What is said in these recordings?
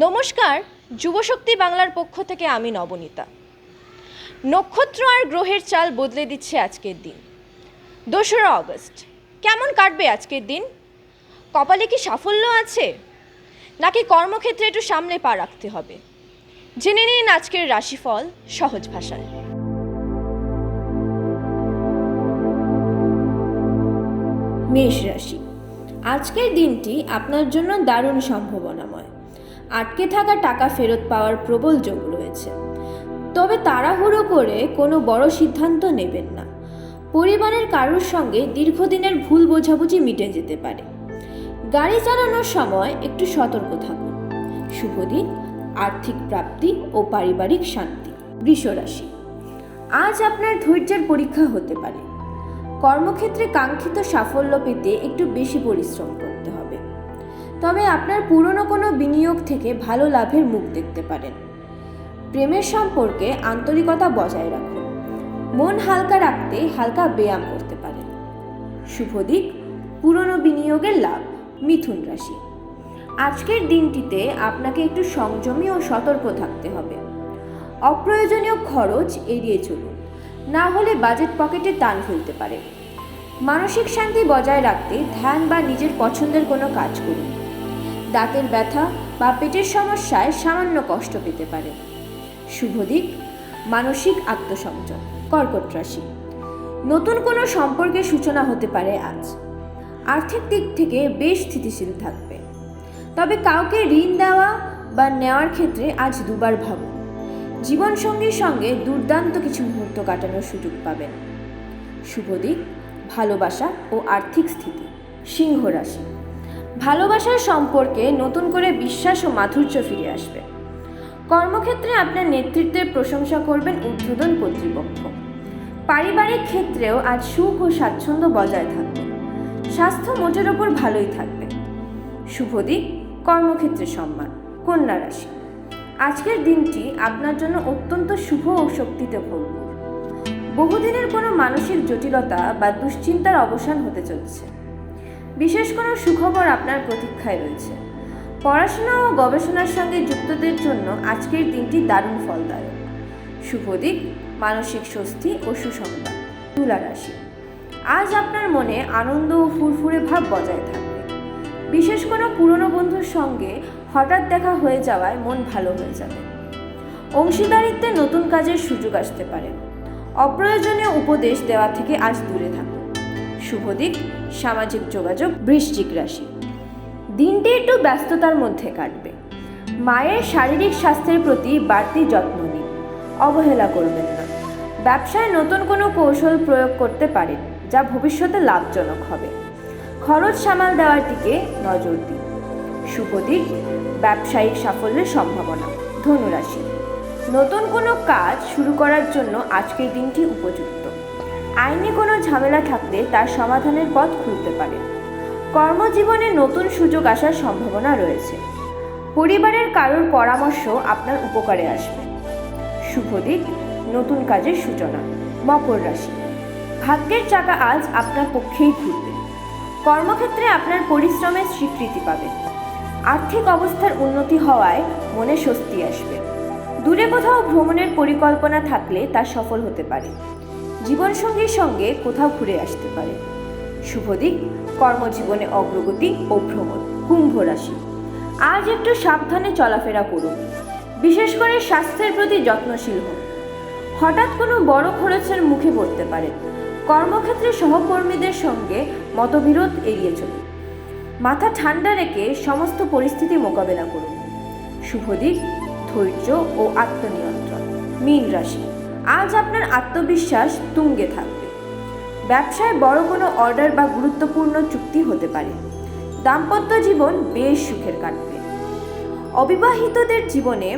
নমস্কার, যুবশক্তি বাংলার পক্ষ থেকে আমি নবনীতা। নক্ষত্র আর গ্রহের চাল বদলে দিচ্ছে আজকের দিন। 2রা অগস্ট কেমন কাটবে আজকের দিন? কপালে কি সাফল্য আছে, নাকি কর্মক্ষেত্রে একটু সামনে পা রাখতে হবে? জেনে নিন আজকের রাশিফল সহজ ভাষায়। মেষ রাশি, আজকের দিনটি আপনার জন্য দারুণ সম্ভাবনাময়। আটকে থাকা টাকা ফেরত পাওয়ার প্রবল যোগ রয়েছে, তবে তাড়াহুড়ো করে কোনো বড় সিদ্ধান্ত নেবেন না। পরিবারের কারোর সঙ্গে দীর্ঘদিনের ভুল বোঝাবুঝি মিটে যেতে পারে। গাড়ি চালানোর সময় একটু সতর্ক থাকুন। শুভ দিন, আর্থিক প্রাপ্তি ও পারিবারিক শান্তি। বৃষ রাশি, আজ আপনার ধৈর্যের পরীক্ষা হতে পারে। কর্মক্ষেত্রে কাঙ্ক্ষিত সাফল্য পেতে একটু বেশি পরিশ্রম করতে হবে, তবে আপনার পুরনো কোনো বিনিয়োগ থেকে ভালো লাভের মুখ দেখতে পারেন। প্রেমের সম্পর্কে আন্তরিকতা বজায় রাখুন। মন হালকা রাখতে হালকা ব্যায়াম করতে পারেন। শুভ দিক, পুরনো বিনিয়োগের লাভ। মিথুন রাশি, আজকের দিনটিতে আপনাকে একটু সংযমী ও সতর্ক থাকতে হবে। অপ্রয়োজনীয় খরচ এড়িয়ে চলুন, না হলে বাজেট পকেটে টান ফেলতে পারে। মানসিক শান্তি বজায় রাখতে ধ্যান বা নিজের পছন্দের কোনো কাজ করুন। দাঁতের ব্যথা বা পেটের সমস্যায় সামান্য কষ্ট পেতে পারে। শুভ দিক, মানসিক আত্মসংযম। কর্কট রাশি, নতুন কোনো সম্পর্কের সূচনা হতে পারে আজ। আর্থিক দিক থেকে বেশ স্থিতিশীল থাকবে, তবে কাউকে ঋণ দেওয়া বা নেওয়ার ক্ষেত্রে আজ দুবার ভাবুন। জীবনসঙ্গীর সঙ্গে দুর্দান্ত কিছু মুহূর্ত কাটানোর সুযোগ পাবেন। শুভ দিক, ভালোবাসা ও আর্থিক স্থিতি। সিংহ রাশি, ভালোবাসার সম্পর্কে নতুন করে বিশ্বাস ও মাধুর্য ফিরে আসবে। কর্মক্ষেত্রে আপনার নেতৃত্বের প্রশংসা করবেন ঊর্ধ্বতন কর্তৃপক্ষ। পারিবারিক ক্ষেত্রেও আজ সুখ ও স্বাচ্ছন্দ্য বজায় থাকবে। স্বাস্থ্য মোটের ওপর ভালোই থাকবে। শুভ দিক, কর্মক্ষেত্রে সম্মান। কন্যা রাশি, আজকের দিনটি আপনার জন্য অত্যন্ত শুভ ও শক্তিতে ভরপুর। বহুদিনের কোনো মানসিক জটিলতা বা দুশ্চিন্তার অবসান হতে চলেছে। বিশেষ কোনো সুখবর আপনার প্রতীক্ষায় রয়েছে। পড়াশোনা ও গবেষণার সঙ্গে যুক্তদের জন্য আজকের দিনটি দারুণ ফলদায়ক। শুভ দিক, মানসিক স্বস্তি ও সুসংবাদ। তুলা রাশি, আজ আপনার মনে আনন্দ ও ফুরফুরে ভাব বজায় থাকবে। বিশেষ কোনো পুরনো বন্ধুর সঙ্গে হঠাৎ দেখা হয়ে যাওয়ায় মন ভালো হয়ে যাবে। অংশীদারিত্বে নতুন কাজের সুযোগ আসতে পারে। অপ্রয়োজনীয় উপদেশ দেওয়া থেকে আজ দূরে থাকুন। শুভ দিক, সামাজিক যোগাযোগ। বৃশ্চিক রাশি, দিনটি একটু ব্যস্ততার মধ্যে কাটবে। মায়ের শারীরিক স্বাস্থ্যের প্রতি বাড়তি যত্ন নিন, অবহেলা করবেন না। ব্যবসায় নতুন কোনো কৌশল প্রয়োগ করতে পারেন, যা ভবিষ্যতে লাভজনক হবে। খরচ সামাল দেওয়ার দিকে নজর দিন। শুভ দিক, ব্যবসায়িক সাফল্যের সম্ভাবনা। ধনুরাশি, নতুন কোনো কাজ শুরু করার জন্য আজকের দিনটি উপযুক্ত। আইনি কোনো ঝামেলা থাকলে তার সমাধানের পথ খুলতে পারে। কর্মজীবনে নতুন সুযোগ আসার সম্ভাবনা রয়েছে। পরিবারের কারোর পরামর্শ আপনার উপকারে আসবে। শুভ দিক, নতুন কাজের সূচনা। মকর রাশি, ভাগ্যের চাকা আজ আপনার পক্ষেই ঘুরবে। কর্মক্ষেত্রে আপনার পরিশ্রমের স্বীকৃতি পাবেন। আর্থিক অবস্থার উন্নতি হওয়ায় মনে স্বস্তি আসবে। দূরে কোথাও ভ্রমণের পরিকল্পনা থাকলে তা সফল হতে পারে। জীবনসঙ্গীর সঙ্গে কোথাও ঘুরে আসতে পারে। শুভ দিক, কর্মজীবনে অগ্রগতি ও ভ্রমণ। কুম্ভ রাশি, আজ একটু সাবধানে চলাফেরা করুন। বিশেষ করে স্বাস্থ্যের প্রতি যত্নশীল হন। হঠাৎ কোনো বড় খরচের মুখে পড়তে পারেন। কর্মক্ষেত্রে সহকর্মীদের সঙ্গে মতবিরোধ এড়িয়ে চলুন। মাথা ঠান্ডা রেখে সমস্ত পরিস্থিতি মোকাবেলা করুন। শুভ দিক, ধৈর্য ও আত্মনিয়ন্ত্রণ। মীন রাশি, আজ আপনার আত্মবিশ্বাস তুঙ্গে থাকবে। ব্যবসায় বড় কোনো অর্ডার বা গুরুত্বপূর্ণ চুক্তি হতে পারে। দাম্পত্য জীবন বেশ সুখের কাটবে। অবিবাহিতদের জীবনে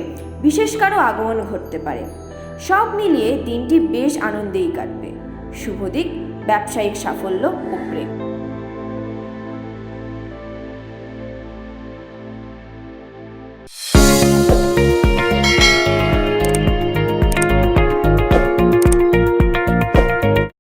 বিশেষ কারো আগমন ঘটতে পারে। সব মিলিয়ে দিনটি বেশ আনন্দেই কাটবে। শুভ দিক, ব্যবসায়িক সাফল্য ও প্রেম।